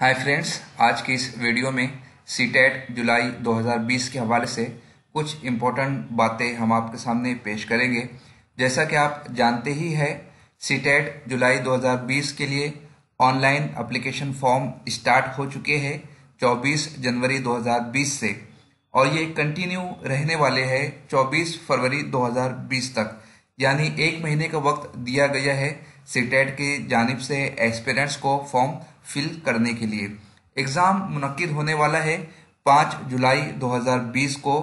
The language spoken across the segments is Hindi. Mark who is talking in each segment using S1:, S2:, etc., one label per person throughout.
S1: हाय फ्रेंड्स, आज की इस वीडियो में सीटेट जुलाई 2020 के हवाले से कुछ इम्पोर्टेंट बातें हम आपके सामने पेश करेंगे। जैसा कि आप जानते ही हैं, सीटेट जुलाई 2020 के लिए ऑनलाइन एप्लीकेशन फॉर्म स्टार्ट हो चुके हैं 24 जनवरी 2020 से, और ये कंटिन्यू रहने वाले हैं 24 फरवरी 2020 तक। यानी एक महीने का वक्त दिया गया है सीटेट की जानिब से एस्पिरेंट्स को फॉर्म फिल करने के लिए। एग्ज़ाम मुनक्किद होने वाला है 5 जुलाई 2020 को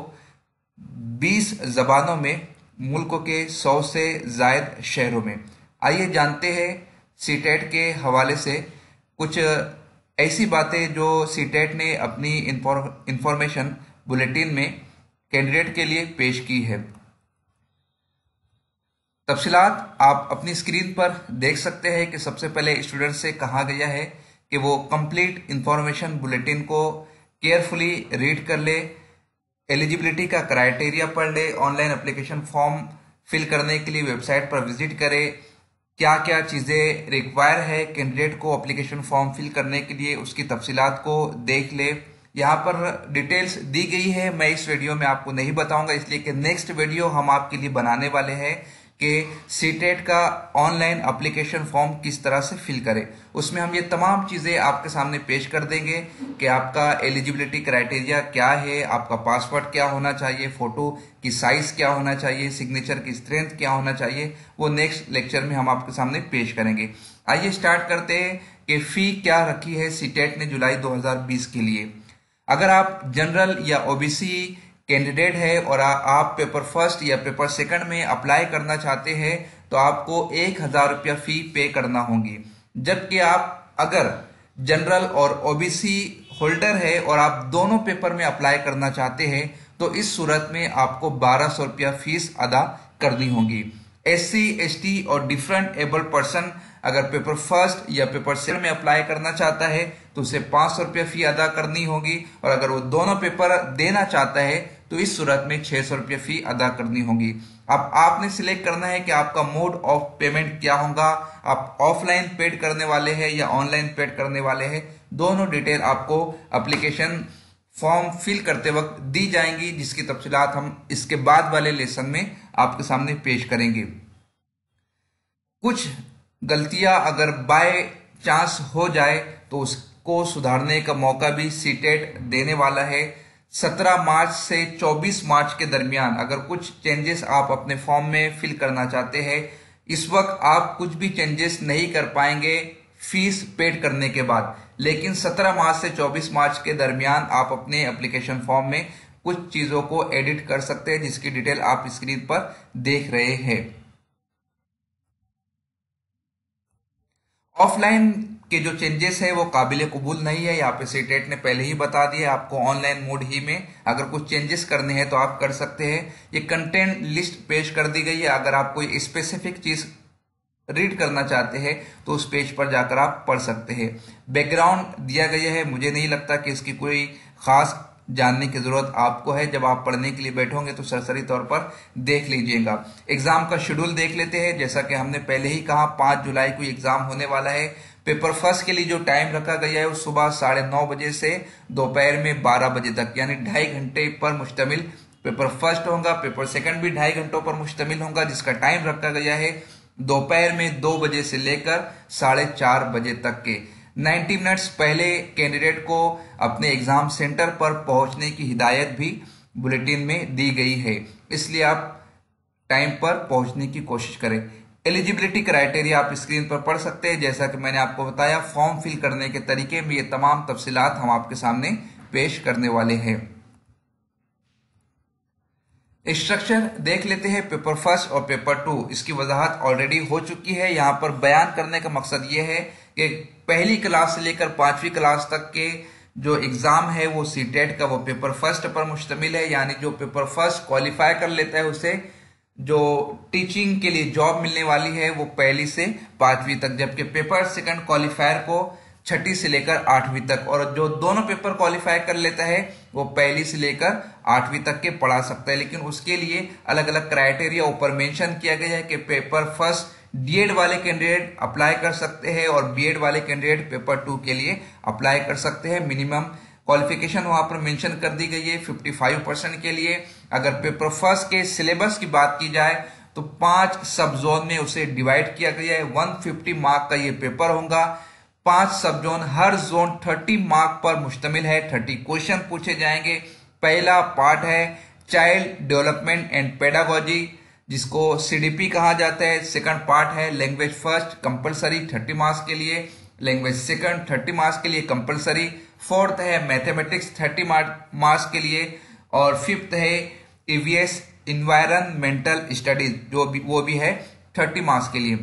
S1: 20 ज़बानों में, मुल्क के 100 से ज़ायद शहरों में। आइए जानते हैं सीटेट के हवाले से कुछ ऐसी बातें जो सीटेट ने अपनी इंफॉर्मेशन बुलेटिन में कैंडिडेट के लिए पेश की है। तफसीलात आप अपनी स्क्रीन पर देख सकते हैं कि सबसे पहले स्टूडेंट से कहा गया है कि वो कंप्लीट इंफॉर्मेशन बुलेटिन को केयरफुली रीड कर ले, एलिजिबिलिटी का क्राइटेरिया पढ़ ले, ऑनलाइन एप्लीकेशन फॉर्म फिल करने के लिए वेबसाइट पर विजिट करे, क्या क्या चीज़ें रिक्वायर है कैंडिडेट को एप्लीकेशन फॉर्म फिल करने के लिए, उसकी तफसीलात को देख ले। यहाँ पर डिटेल्स दी गई है, मैं इस वीडियो में आपको नहीं बताऊंगा, इसलिए कि नेक्स्ट वीडियो हम आपके लिए बनाने वाले हैं कि सीटेट का ऑनलाइन एप्लीकेशन फॉर्म किस तरह से फिल करें। उसमें हम ये तमाम चीज़ें आपके सामने पेश कर देंगे कि आपका एलिजिबिलिटी क्राइटेरिया क्या है, आपका पासवर्ड क्या होना चाहिए, फोटो की साइज क्या होना चाहिए, सिग्नेचर की स्ट्रेंथ क्या होना चाहिए, वो नेक्स्ट लेक्चर में हम आपके सामने पेश करेंगे। आइए स्टार्ट करते हैं कि फ़ी क्या रखी है सीटेट ने जुलाई 2020 के लिए। अगर आप जनरल या ओबीसी कैंडिडेट है और आप पेपर फर्स्ट या पेपर सेकंड में अप्लाई करना चाहते हैं तो आपको 1,000 रुपया फी पे करना होगी। जबकि आप अगर जनरल और ओबीसी होल्डर है और आप दोनों पेपर में अप्लाई करना चाहते हैं तो इस सूरत में आपको 1,200 रुपया फीस अदा करनी होगी। SC, ST और डिफरेंट एबल पर्सन अगर पेपर फर्स्ट या पेपर सेकंड में अप्लाई करना चाहता है तो उसे 500 रुपया फी अदा करनी होगी, और अगर वो दोनों पेपर देना चाहता है तो इस सूरत में 600 रुपया फी अदा करनी होगी। अब आपने सिलेक्ट करना है कि आपका मोड ऑफ पेमेंट क्या होगा, आप ऑफलाइन पेड करने वाले हैं या ऑनलाइन पेड करने वाले हैं। दोनों डिटेल आपको एप्लीकेशन फॉर्म फिल करते वक्त दी जाएंगी, जिसकी तफसीलात हम इसके बाद वाले लेसन में आपके सामने पेश करेंगे। कुछ गलतियां अगर बाय चांस हो जाए तो उसको सुधारने का मौका भी सीटेट देने वाला है। 17 मार्च से 24 मार्च के दरमियान अगर कुछ चेंजेस आप अपने फॉर्म में फिल करना चाहते हैं, इस वक्त आप कुछ भी चेंजेस नहीं कर पाएंगे फीस पेड करने के बाद, लेकिन 17 मार्च से 24 मार्च के दरमियान आप अपने एप्लीकेशन फॉर्म में कुछ चीजों को एडिट कर सकते हैं, जिसकी डिटेल आप स्क्रीन पर देख रहे हैं। ऑफलाइन के जो चेंजेस है वो काबिल कबूल नहीं है, यहाँ पे सीटेट ने पहले ही बता दिया। आपको ऑनलाइन मोड ही में अगर कुछ चेंजेस करने हैं तो आप कर सकते हैं। ये कंटेंट लिस्ट पेश कर दी गई है, अगर आप कोई स्पेसिफिक चीज रीड करना चाहते हैं तो उस पेज पर जाकर आप पढ़ सकते हैं। बैकग्राउंड दिया गया है, मुझे नहीं लगता कि इसकी कोई खास जानने की जरूरत आपको है। जब आप पढ़ने के लिए बैठोगे तो सरसरी तौर पर देख लीजिएगा। एग्जाम का शेड्यूल देख लेते हैं। जैसा कि हमने पहले ही कहा, 5 जुलाई को एग्जाम होने वाला है। पेपर फर्स्ट के लिए जो टाइम रखा गया है वो सुबह 9:30 बजे से दोपहर में 12 बजे तक, यानी 2.5 घंटे पर मुश्तमिल पेपर फर्स्ट होगा। पेपर सेकंड भी 2.5 घंटों पर मुश्तमिल होगा, जिसका टाइम रखा गया है दोपहर में 2 बजे से लेकर 4:30 बजे तक के। 90 मिनट्स पहले कैंडिडेट को अपने एग्जाम सेंटर पर पहुंचने की हिदायत भी बुलेटिन में दी गई है, इसलिए आप टाइम पर पहुंचने की कोशिश करें। एलिजिबिलिटी क्राइटेरिया आप स्क्रीन पर पढ़ सकते हैं। जैसा कि मैंने आपको बताया, फॉर्म फिल करने के तरीके में ये तमाम तफसीलात हम आपके सामने पेश करने वाले हैं। इंस्ट्रक्शन देख लेते हैं। पेपर फर्स्ट और पेपर 2, इसकी वजाहत ऑलरेडी हो चुकी है। यहाँ पर बयान करने का मकसद ये है कि पहली क्लास से लेकर 5वीं क्लास तक के जो एग्जाम है वो सीटेट का वो पेपर फर्स्ट पर मुश्तमिल है, यानी जो पेपर फर्स्ट क्वालिफाई कर लेता है उसे जो टीचिंग के लिए जॉब मिलने वाली है वो 1ली से 5वीं तक, जबकि पेपर सेकंड क्वालिफायर को 6ठी से लेकर 8वीं तक, और जो दोनों पेपर क्वालिफाई कर लेता है वो 1ली से लेकर 8वीं तक के पढ़ा सकता है। लेकिन उसके लिए अलग अलग क्राइटेरिया ऊपर मेंशन किया गया है कि पेपर फर्स्ट डीएड वाले कैंडिडेट अप्लाई कर सकते हैं और बीएड वाले कैंडिडेट पेपर 2 के लिए अप्लाई कर सकते हैं। मिनिमम क्वालिफिकेशन वहां पर मेंशन कर दी गई है 55% के लिए। अगर पेपर फर्स्ट के सिलेबस की बात की जाए तो 5 सब जोन में उसे डिवाइड किया गया है। 150 मार्क का ये पेपर होगा। 5 सब जोन, हर जोन 30 मार्क पर मुश्तमिल है। 30 क्वेश्चन पूछे जाएंगे। पहला पार्ट है चाइल्ड डेवलपमेंट एंड पेडागोजी, जिसको सीडीपी कहा जाता है। सेकंड पार्ट है लैंग्वेज फर्स्ट, कंपलसरी 30 मार्क्स के लिए। लैंग्वेज सेकंड 30 मार्क्स के लिए कंपलसरी। फोर्थ है मैथमेटिक्स 30 मार्क्स के लिए। और फिफ्थ है ईवीएस इन्वायरमेंटल स्टडीज, वो भी है 30 मार्क्स के लिए।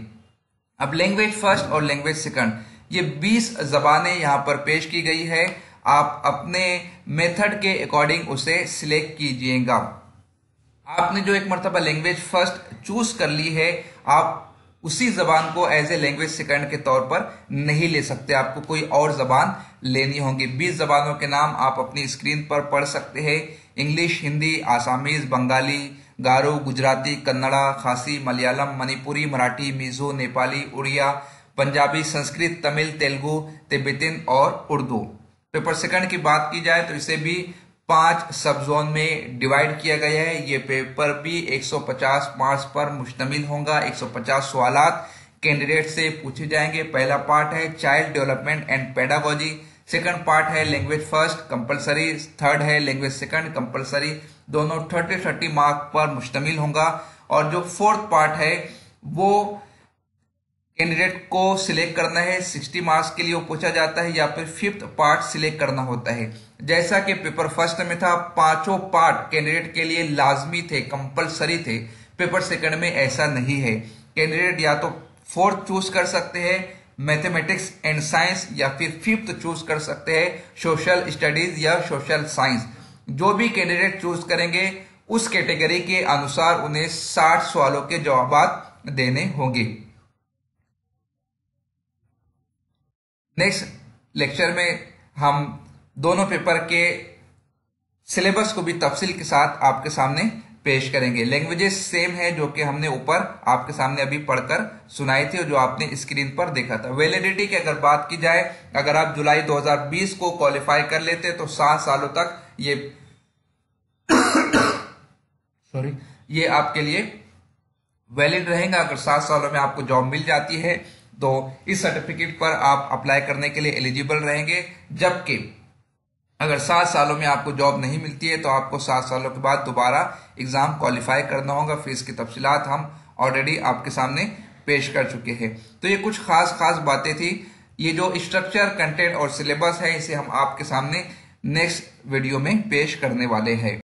S1: अब लैंग्वेज फर्स्ट और लैंग्वेज सेकंड, ये 20 जबानें यहां पर पेश की गई है। आप अपने मेथड के अकॉर्डिंग उसे सिलेक्ट कीजिएगा। आपने जो एक मर्तबा लैंग्वेज फर्स्ट चूज कर ली है, आप उसी जबान को एज ए लैंग्वेज सेकंड के तौर पर नहीं ले सकते, आपको कोई और जबान लेनी होगी। 20 जबानों के नाम आप अपनी स्क्रीन पर पढ़ सकते हैं। इंग्लिश, हिंदी, आसामीज, बंगाली, गारो, गुजराती, कन्नड़ा, खासी, मलयालम, मणिपुरी, मराठी, मिजो, नेपाली, उड़िया, पंजाबी, संस्कृत, तमिल, तेलुगु, तिब्बतन और उर्दू। पेपर सेकंड की बात की जाए तो इसे भी 5 सब जोन में डिवाइड किया गया है। ये पेपर भी 150 मार्क्स पर मुश्तमिल होगा। 150 सवालात कैंडिडेट से पूछे जाएंगे। पहला पार्ट है child development and pedagogy. Second part है लैंग्वेज फर्स्ट कंपलसरी। थर्ड है लैंग्वेज सेकंड कंपलसरी। दोनों 30 मार्क पर मुश्तमिल होगा। और जो फोर्थ पार्ट है वो कैंडिडेट को सिलेक्ट करना है। 60 मार्क्स के लिए वो पूछा जाता है, या फिर फिफ्थ पार्ट सिलेक्ट करना होता है। जैसा कि पेपर फर्स्ट में था, 5 पार्ट कैंडिडेट के लिए लाजमी थे, कंपलसरी थे। पेपर सेकंड में ऐसा नहीं है। कैंडिडेट या तो फोर्थ चूज कर सकते हैं मैथमेटिक्स एंड साइंस, या फिर फिफ्थ चूज कर सकते हैं सोशल स्टडीज या सोशल साइंस। जो भी कैंडिडेट चूज करेंगे उस कैटेगरी के अनुसार उन्हें 60 सवालों के जवाब देने होंगे। नेक्स्ट लेक्चर में हम दोनों पेपर के सिलेबस को भी तफसील के साथ आपके सामने पेश करेंगे। लैंग्वेजेस सेम है जो कि हमने ऊपर आपके सामने अभी पढ़कर सुनाई थी और जो आपने स्क्रीन पर देखा था। वैलिडिटी की अगर बात की जाए, अगर आप जुलाई 2020 को क्वालिफाई कर लेते तो 7 सालों तक ये आपके लिए वैलिड रहेगा। अगर 7 सालों में आपको जॉब मिल जाती है तो इस सर्टिफिकेट पर आप अप्लाई करने के लिए एलिजिबल रहेंगे। जबकि अगर 7 सालों में आपको जॉब नहीं मिलती है तो आपको 7 सालों के बाद दोबारा एग्जाम क्वालिफाई करना होगा। फीस की तफसीलात हम ऑलरेडी आपके सामने पेश कर चुके हैं। तो ये कुछ खास बातें थी। ये जो स्ट्रक्चर, कंटेंट और सिलेबस है, इसे हम आपके सामने नेक्स्ट वीडियो में पेश करने वाले हैं।